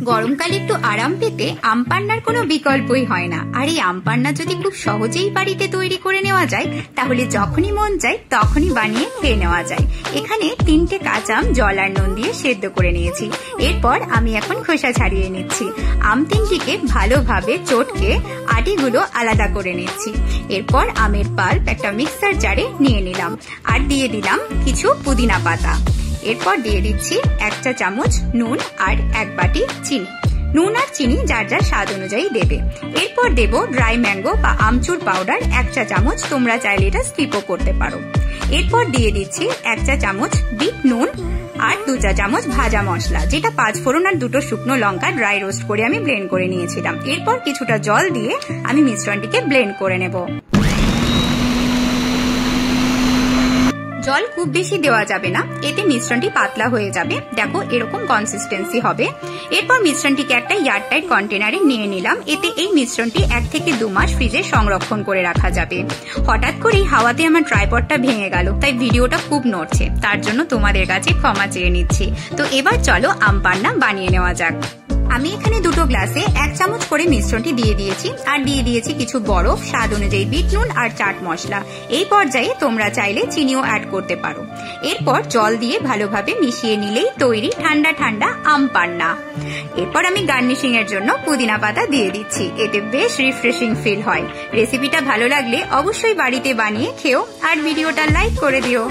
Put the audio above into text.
গরমকালে একটু আরাম পেতে আম পান্নার কোনো বিকল্পই হয় না। আর এই আম পান্না যদি খুব সহজেই বাড়িতে তৈরি করে নেওয়া যায় তাহলে যখনই মন চায় তখনই বানিয়ে খেয়ে নেওয়া যায়। এখানে 3টে কাঁচা আম জল আর নুন দিয়ে সেদ্ধ করে নিয়েছি। এরপর আমি এখন খোসা ছাড়িয়ে নিচ্ছি। আম 3টিকে ভালোভাবে চটকে আটিগুলো আলাদা করে নিচ্ছি। এরপর আমের পাল্প একটা মিক্সার জারে নিয়ে নিলাম আর দিয়ে দিলাম কিছু পুদিনা পাতা। এরপর দিয়ে দিচ্ছি 1 চা চামচ নুন আর 1 বাটি চিনি। নুন আর চিনি যার যার স্বাদ অনুযায়ী দেবে। এরপর দেব ড্রাই ম্যাঙ্গো বা আমচুর পাউডার 1 চা চামচ, তোমরা চাইলে এটা স্কিপও করতে পারো। এরপর দিয়ে দিচ্ছি 1 চা চামচ বিট নুন আর 2 চা চামচ ভাজা মশলা, যেটা 5 ফোড়ন আর 2টো শুকনো লঙ্কা ড্রাই রোস্ট করে আমি ব্লেন্ড করে নিয়েছিলাম। এরপর কিছুটা জল দিয়ে আমি মিশ্রণটিকে ব্লেন্ড করে নেব। জল খুব বেশি দেওয়া যাবে না, এতে মিশ্রণটি পাতলা হয়ে যাবে। দেখো এরকম কনসিস্টেন্সি হবে। এরপর মিশ্রণটিকে একটা এয়ারটাইট কন্টেনারে নিয়ে নিলাম। এতে এই মিশ্রণটি 1 থেকে 2 মাস ফ্রিজে সংরক্ষণ করে রাখা যাবে। হঠাৎ করেই হাওয়াতে আমার ট্রাইপডটা ভেঙে গেল, তাই ভিডিওটা খুব নড়ছে, তার জন্য তোমাদের কাছে ক্ষমা চেয়ে নিচ্ছি। তো এবার চলো আম পান্না বানিয়ে নেওয়া যাক। আমি এখানে 2টো গ্লাসে 1 চামচ করে মিশ্রণটি দিয়ে দিয়েছি আর দিয়ে দিয়েছি কিছু বরফ, স্বাদ অনুযায়ী বিট নুন আর চাট মশলা। এই পর্যায়ে তোমরা চাইলে চিনিও অ্যাড করতে পারো। এরপর জল দিয়ে ভালোভাবে মিশিয়ে নিলেই তৈরি ঠান্ডা ঠান্ডা আম পান্না। এরপর আমি গার্নিশিং এর জন্য পুদিনা পাতা দিয়ে দিচ্ছি, এতে বেশ রিফ্রেশিং ফিল হয়। রেসিপিটা ভালো লাগলে অবশ্যই বাড়িতে বানিয়ে খেও আর ভিডিওটা লাইক করে দিও।